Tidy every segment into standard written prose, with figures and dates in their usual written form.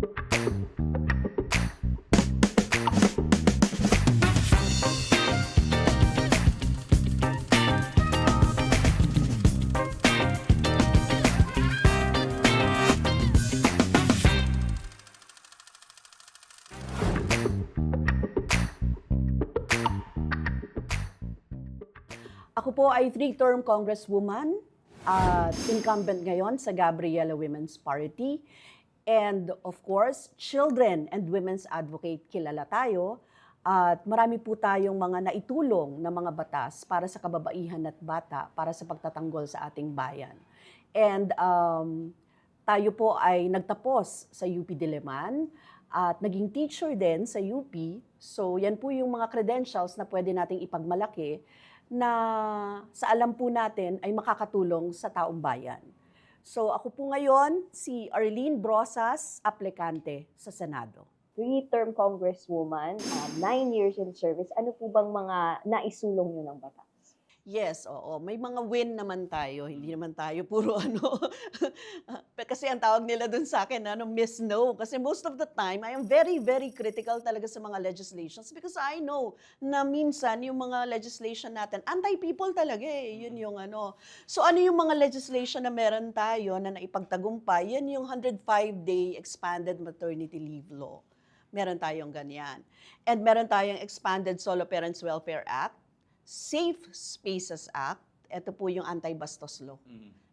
Ako po ay 3-term congresswoman at incumbent ngayon sa Gabriela Women's Party. And of course, children and women's advocate kilala tayo. At marami po tayong mga naitulong na mga batas para sa kababaihan at bata para sa pagtatanggol sa ating bayan. And tayo po ay nagtapos sa UP Diliman at naging teacher din sa UP. So yan po yung mga credentials na pwede nating ipagmalaki na sa alam po natin ay makakatulong sa taong bayan. So ako po ngayon si Arlene Brosas, aplikante sa Senado. 3-term congresswoman, 9 years in service. Ano po bang mga naisulong nyo ng batas? Yes, oo. May mga win naman tayo. Hindi naman tayo puro Kasi ang tawag nila dun sa akin, Miss No. Kasi most of the time, I am very, very critical talaga sa mga legislations because I know na minsan yung mga legislation natin, anti-people talaga eh. Yun yung So ano yung mga legislation na meron tayo na naipagtagumpay? Yan yung 105-day expanded maternity leave law. Meron tayong ganyan. And meron tayong expanded Solo Parents Welfare Act, Safe Spaces Act, ito po yung anti-bastos law.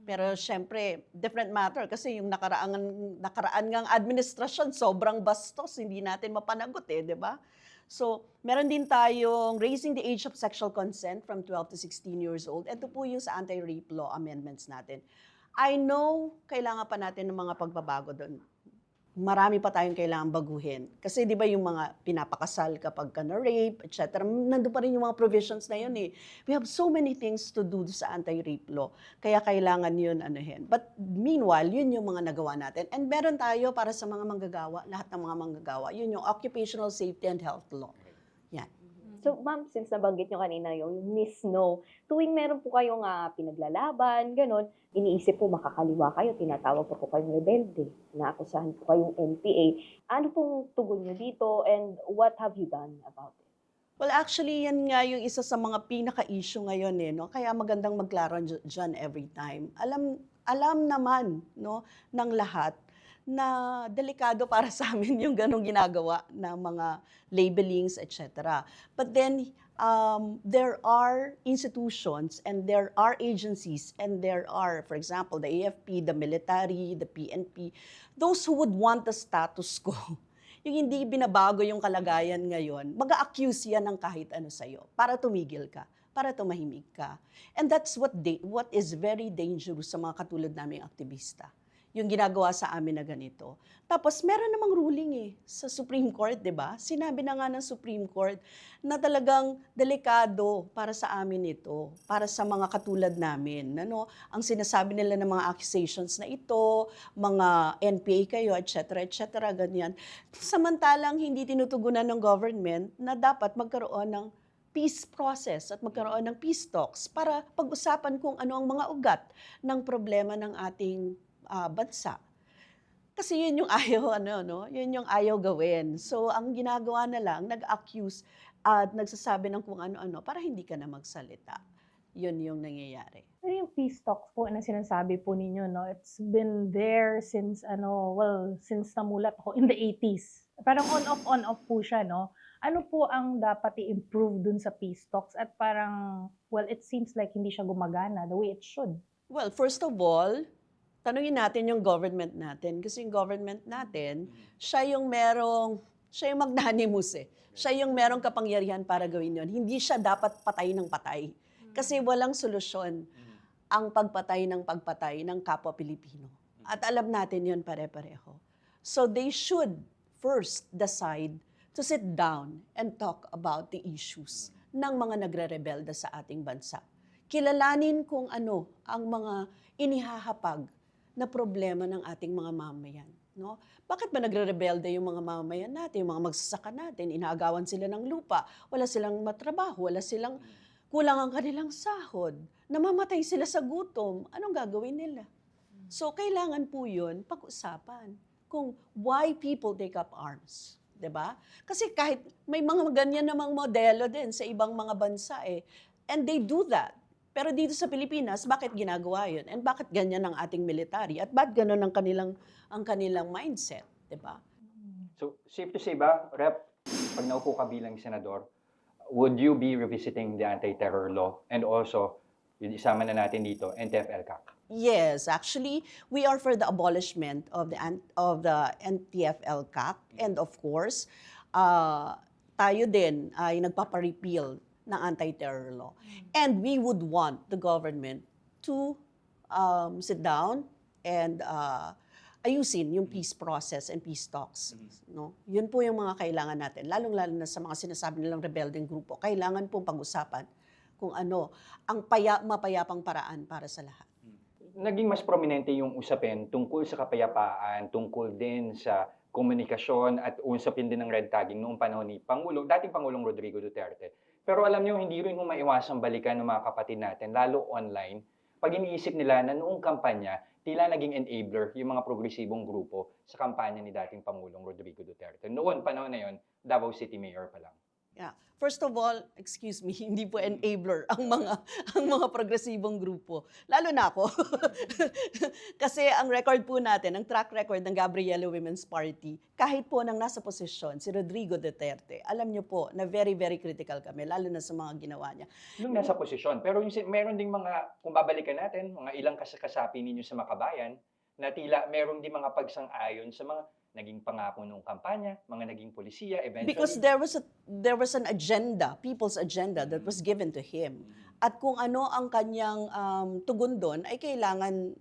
Pero syempre, different matter kasi yung nakaraan ngang administrasyon, sobrang bastos, hindi natin mapanagot di ba? So, meron din tayong raising the age of sexual consent from 12 to 16 years old. Ito po yung sa anti-rape law amendments natin. I know, kailangan pa natin ng mga pagbabago doon. Marami pa tayong kailangan baguhin. Kasi di ba yung mga pinapakasal kapag ka na-rape, etc. Nandun pa rin yung mga provisions na yun eh. We have so many things to do sa anti-rape law. Kaya kailangan yun anuhin. But meanwhile, yun yung mga nagawa natin. And meron tayo para sa mga manggagawa, lahat ng mga manggagawa. Yun yung Occupational Safety and Health Law. Yan. So, ma'am, since nabanggit nyo kanina yung Miss No, tuwing meron po kayong pinaglalaban, ganun, iniisip po makakaliwa kayo, tinatawag po kayong rebelde, naakusahan po kayong NPA. Ano pong tugon nyo dito and what have you done about it? Well, actually, yan nga yung isa sa mga pinaka-issue ngayon Kaya magandang magklaro dyan every time. Alam naman ng lahat na delikado para sa amin yung ganong ginagawa ng mga labelings, etc. But then, there are institutions and there are agencies and there are, for example, the AFP, the military, the PNP, those who would want the status quo. Yung hindi binabago yung kalagayan ngayon, mag-a-accuse yan ng kahit ano sa'yo para tumigil ka, para tumahimik ka. And that's what is very dangerous sa mga katulad naming aktivista. Yung ginagawa sa amin na ganito. Tapos meron namang ruling sa Supreme Court, di ba? Sinabi na nga ng Supreme Court na talagang delikado para sa amin ito, para sa mga katulad namin. Ang sinasabi nila ng mga accusations na ito, mga NPA kayo, etc., ganyan. Samantalang hindi tinutugunan ng government na dapat magkaroon ng peace process at magkaroon ng peace talks para pag-usapan kung ano ang mga ugat ng problema ng ating bansa. Kasi yun yung ayaw, yun yung ayaw gawin. So, ang ginagawa na lang, nag-accuse at nagsasabi ng kung ano-ano para hindi ka na magsalita. Yun yung nangyayari. Pero yung peace talks po na sinasabi po ninyo, it's been there since, since namulat ako in the 80s. Parang on-off po siya, Ano po ang dapat i-improve dun sa peace talks? At parang, it seems like hindi siya gumagana the way it should. Well, first of all, tanungin natin yung government natin. Kasi yung government natin, siya yung magnanimous Siya yung merong kapangyarihan para gawin yun. Hindi siya dapat patay ng patay. Kasi walang solusyon ang pagpatay ng kapwa Pilipino. At alam natin yun pare-pareho. So they should first decide to sit down and talk about the issues ng mga nagre-rebelde sa ating bansa. Kilalanin kung ano ang mga inihahapag na problema ng ating mga mamayan. Bakit ba nagre-rebelde yung mga mamayan natin, yung mga magsasaka natin, inaagawan sila ng lupa, wala silang matrabaho, kulang ang kanilang sahod, namamatay sila sa gutom, anong gagawin nila? So, kailangan po yun pag-usapan. kung why people take up arms. 'Di ba? Kasi kahit may mga ganyan namang modelo din sa ibang mga bansa eh. And they do that. Pero dito sa Pilipinas, bakit ginagawa yun? And bakit ganyan ang ating military? At bakit ganun ang kanilang mindset? 'Di ba? So, safe to say ba, Rep, pag naupo ka bilang senador, would you be revisiting the anti-terror law? And also, yung isama na natin dito, NTF-ELCAC. Yes, actually, we are for the abolishment of the NTF-ELCAC. And of course, tayo din ay nagpaparepeal ng anti-terror law. And we would want the government to sit down and ayusin yung peace process and peace talks. No? Yun po yung mga kailangan natin. Lalong-lalo na sa mga sinasabi nilang rebelding grupo. Kailangan pong pag-usapan kung ano ang mapayapang paraan para sa lahat. Naging mas prominente yung usapin tungkol sa kapayapaan, tungkol din sa komunikasyon at usapin din ng red tagging noong panahon ni dating Pangulong Rodrigo Duterte. Pero alam niyo, hindi rin maiwasang balikan ng mga kapatid natin, lalo online, pag iniisip nila na noong kampanya, tila naging enabler yung mga progresibong grupo sa kampanya ni dating Pangulong Rodrigo Duterte. Noon, panahon na yon, Davao City Mayor pa lang. Yeah. First of all, excuse me, hindi po enabler ang mga progresibong grupo. Lalo na ako. Kasi ang record po natin, ang track record ng Gabriela Women's Party, kahit po nang nasa posisyon si Rodrigo Duterte, alam niyo po na very, very critical kami, lalo na sa mga ginawa niya. Nung nasa posisyon. Pero meron ding mga, kung babalikan natin, mga ilang kasapi ninyo sa Makabayan, na tila meron din mga pagsang-ayon sa mga naging pangako nung kampanya, mga naging polisiya, eventually. Because there was an agenda, people's agenda that was given to him. At kung ano ang kanyang tugon doon, ay kailangan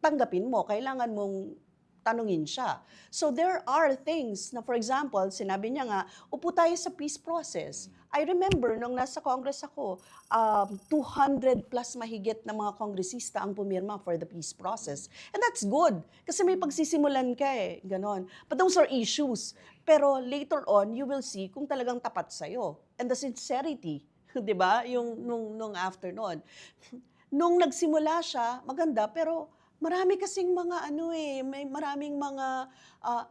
tanggapin mo, kailangan mong tanungin siya. So there are things na, for example, sinabi niya nga, upo tayo sa peace process. I remember nung nasa Congress ako, 200 plus mahigit na mga kongresista ang pumirma for the peace process. And that's good, kasi may pagsisimulan ka eh, ganon. But those are issues. Pero later on, you will see kung talagang tapat sa'yo. And the sincerity, di ba? Yung nung afternoon. Nung nagsimula siya, maganda, pero marami kasing mga may maraming mga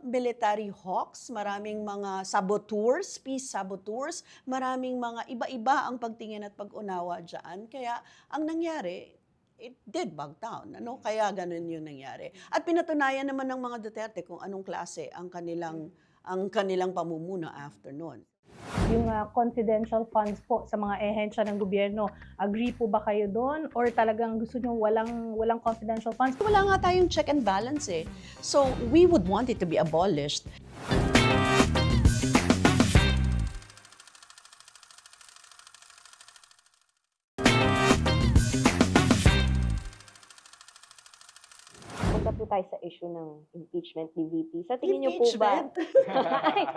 military hawks, maraming mga saboteurs, peace saboteurs, maraming mga iba-iba ang pagtingin at pag-unawa dyan. Kaya ang nangyari, it did back down. Kaya ganun yung nangyari. At pinatunayan naman ng mga Duterte kung anong klase ang kanilang pamumuno after noon. Yung confidential funds po sa mga ehensya ng gobyerno, agree po ba kayo doon? Or talagang gusto nyo walang confidential funds? Wala nga tayong check and balance eh. So we would want it to be abolished. Punta po tayo sa issue ng impeachment ni VP. Sa tingin niyo po ba Ay,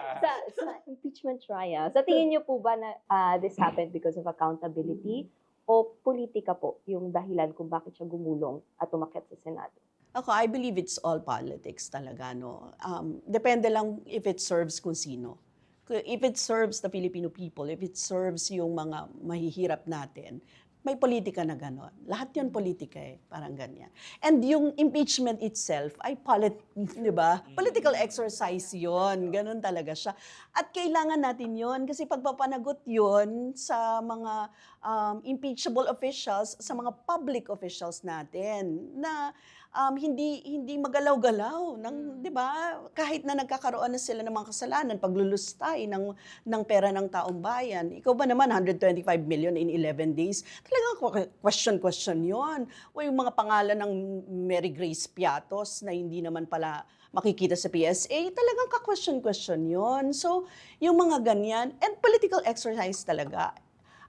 sa impeachment trial, sa tingin niyo po ba na this happened because of accountability o politika po yung dahilan kung bakit siya gumulong at umakyat sa Senado? Ako, I believe it's all politics talaga, no? Depende lang if it serves kung sino. If it serves the Filipino people, if it serves yung mga mahihirap natin, may politika na gano'n. Lahat yun politika eh, parang ganyan. And yung impeachment itself ay di ba? Political exercise yun. Ganun talaga siya. At kailangan natin yun kasi pagpapanagot yun sa mga impeachable officials, sa mga public officials natin na hindi magalaw-galaw ng, 'di ba? Kahit na nagkakaroon na sila ng mga kasalanan, paglulustay ng pera ng taong bayan. Ikaw ba naman 125 million in 11 days? Talagang question 'yon. O yung mga pangalan ng Mary Grace Piatos na hindi naman pala makikita sa PSA, talagang ka-question 'yon. So, yung mga ganyan and political exercise talaga.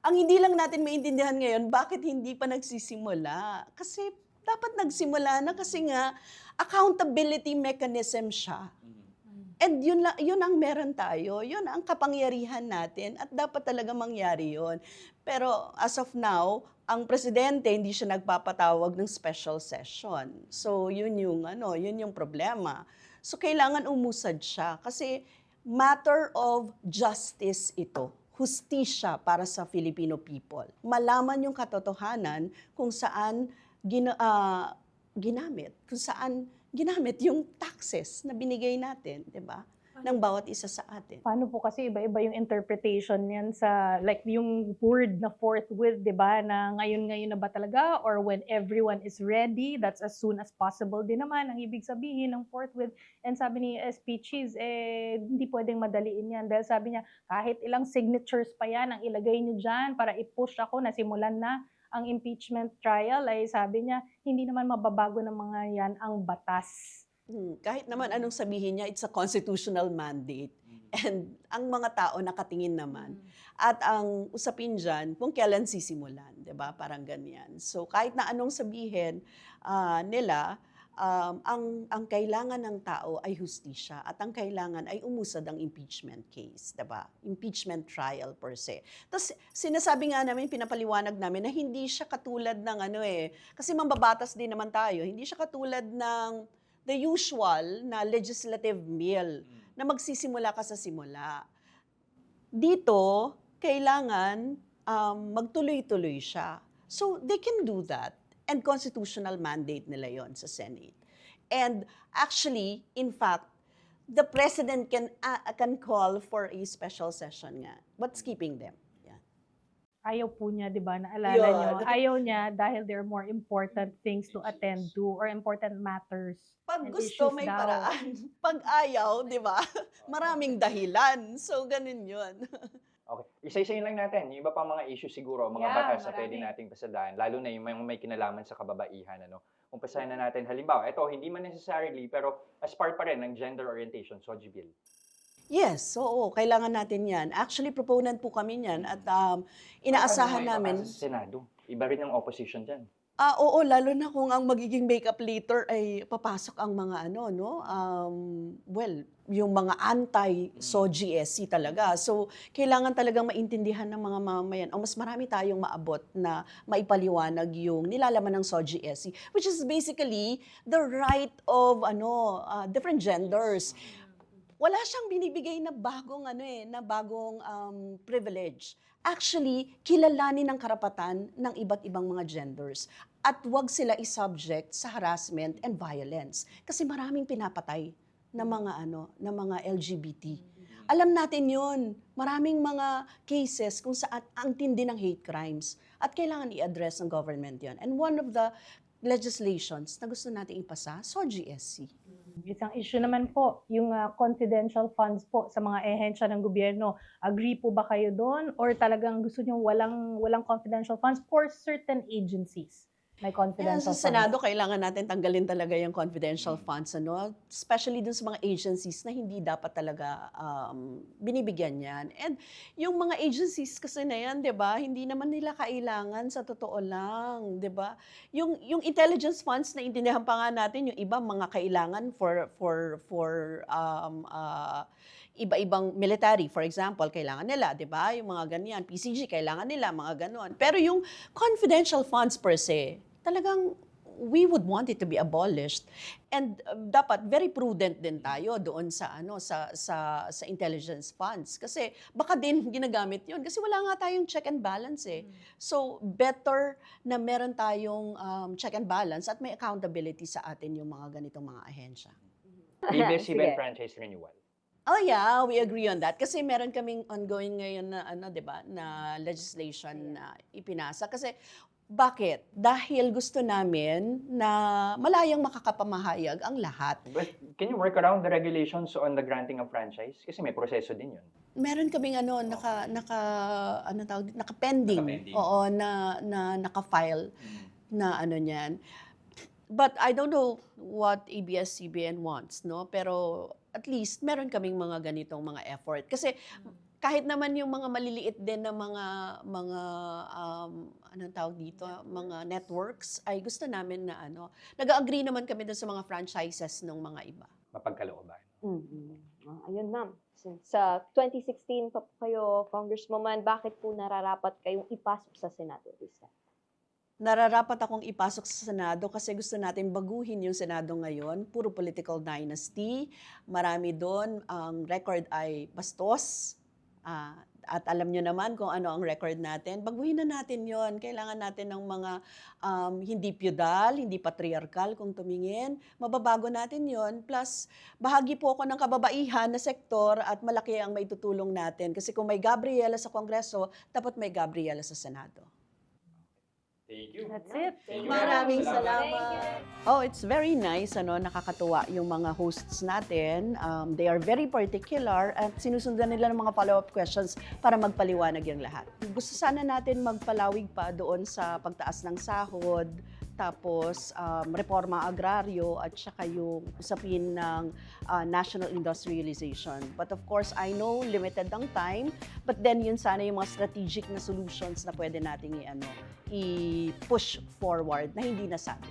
Ang hindi lang natin maintindihan ngayon, bakit hindi pa nagsisimula? Kasi dapat nagsimula na kasi nga accountability mechanism siya. And yun ang meron tayo, yun ang kapangyarihan natin at dapat talaga mangyari yun. Pero as of now, ang presidente hindi siya nagpapatawag ng special session. So yun yung problema. So kailangan umusad siya kasi matter of justice ito. Hustisya para sa Filipino people. Malaman yung katotohanan kung saan ginamit, kung saan ginamit yung taxes na binigay natin, di ba? Ng bawat isa sa atin. Paano po kasi iba-iba yung interpretation niyan sa like yung word na forthwith, 'di ba? Na ngayon na ba talaga or when everyone is ready, that's as soon as possible din naman ang ibig sabihin ng forthwith. And sabi ni SP Cheese, hindi pwedeng madaliin yan dahil sabi niya kahit ilang signatures pa yan ang ilagay niyo diyan para i-push ako na simulan na ang impeachment trial, ay sabi niya hindi naman mababago ng mga yan ang batas. Kahit naman anong sabihin niya, it's a constitutional mandate. And ang mga tao nakatingin naman. At ang usapin dyan, kung kailan sisimulan, di ba? Parang ganyan. So kahit na anong sabihin nila, ang kailangan ng tao ay hustisya at ang kailangan ay umusad ang impeachment case, di ba? Impeachment trial per se. Tapos sinasabi nga namin, pinapaliwanag namin na hindi siya katulad ng kasi mambabatas din naman tayo, hindi siya katulad ng the usual na legislative meal na magsisimula ka sa simula. Dito, kailangan magtuloy-tuloy siya. So, they can do that. And constitutional mandate nila yon sa Senate. And actually, in fact, the President can call for a special session nga. What's keeping them? Ayaw po niya, di ba? Naalala Yeah. niyo? Ayaw niya dahil there are more important things to attend to or important matters. Pag and gusto, issues may daw. paraan. Pag ayaw, di ba? Maraming dahilan. So, ganun yun. Okay. Isa-isayin lang natin. Yung iba pang mga issue siguro, mga Yeah, batas na marami. pwede nating pasadaan, lalo na yung may kinalaman sa kababaihan. Umpisahan na natin. Halimbawa, ito, hindi man necessarily, pero as part pa rin ng gender orientation, SOGI Bill. Yes, oo. Kailangan natin yan. Actually, proponent po kami yan at inaasahan namin. Sa Senado. Iba rin ang opposition dyan. Oo, lalo na kung ang magiging makeup later ay papasok ang mga yung mga anti-SOGI talaga. So, kailangan talagang maintindihan ng mga mamamayan. O mas marami tayong maabot na maipaliwanag yung nilalaman ng SOGI, which is basically the right of different genders. Wala siyang binibigay na bagong privilege. Actually, kilalanin ang karapatan ng iba't ibang mga genders at wag sila i-subject sa harassment and violence kasi maraming pinapatay na mga LGBT. Alam natin 'yun. Maraming mga cases kung saan ang tindi ng hate crimes at kailangan i-address ng government 'yon. And one of the legislations na gusto nating ipasa, SOGI. Isang issue naman po, yung confidential funds po sa mga ehensya ng gobyerno. Agree po ba kayo doon? Or talagang gusto nyo walang confidential funds for certain agencies? May confidential Sa funds. Senado, kailangan natin tanggalin talaga yung confidential funds, especially dun sa mga agencies na hindi dapat talaga binibigyan yan. And yung mga agencies kasi na yan, di ba, hindi naman nila kailangan sa totoo lang, di ba? Yung intelligence funds, na intindihan pa nga natin, yung iba mga kailangan for iba-ibang military, for example, kailangan nila, di ba? Yung mga ganyan, PCG, kailangan nila, mga ganon. Pero yung confidential funds per se, talagang we would want it to be abolished. And dapat very prudent din tayo doon sa intelligence funds kasi baka din ginagamit 'yon kasi wala nga tayong check and balance eh. So better na meron tayong check and balance at may accountability sa atin yung mga ganitong mga ahensya. ABS-CBN Sige. franchise renewal. Oh yeah, we agree on that kasi meron kaming ongoing ngayon na 'di ba, na legislation na ipinasa kasi bakit? Dahil gusto namin na malayang makakapamahayag ang lahat. But can you work around the regulations on the granting of franchise? Kasi may proseso din yun. Meron kaming naka-pending. Naka-pending. Oo, na naka-file na niyan. But I don't know what ABS-CBN wants, no? Pero at least meron kaming mga ganitong mga effort kasi kahit naman yung mga maliliit din na mga anong tawag dito, mga networks, ay gusto namin na nag-agree naman kami doon sa mga franchises ng mga iba. Mapagkalooban. Ayun, ma'am. Sa 2016 pa po kayo, Congresswoman, bakit po nararapat kayong ipasok sa Senado, Risa? Nararapat akong ipasok sa Senado kasi gusto natin baguhin yung Senado ngayon. Puro political dynasty. Marami doon. Ang record ay bastos. At alam nyo naman kung ano ang record natin. Baguhin na natin yon. Kailangan natin ng mga hindi feudal, hindi patriarchal kung tumingin. Mababago natin yon. Plus, bahagi po ako ng kababaihan na sektor at malaki ang maitutulong natin. Kasi kung may Gabriela sa Kongreso, dapat may Gabriela sa Senado. Thank you. That's it. Thank you. Maraming Thank salamat. Oh, it's very nice, nakakatuwa yung mga hosts natin. They are very particular at sinusundan nila ng mga follow-up questions para magpaliwanag yung lahat. Gusto sana natin magpalawig pa doon sa pagtaas ng sahod, tapos reforma agraryo at saka yung usapin ng national industrialization. But of course, I know limited ang time, but then yun sana yung mga strategic na solutions na pwede nating i-push forward na hindi nasabi.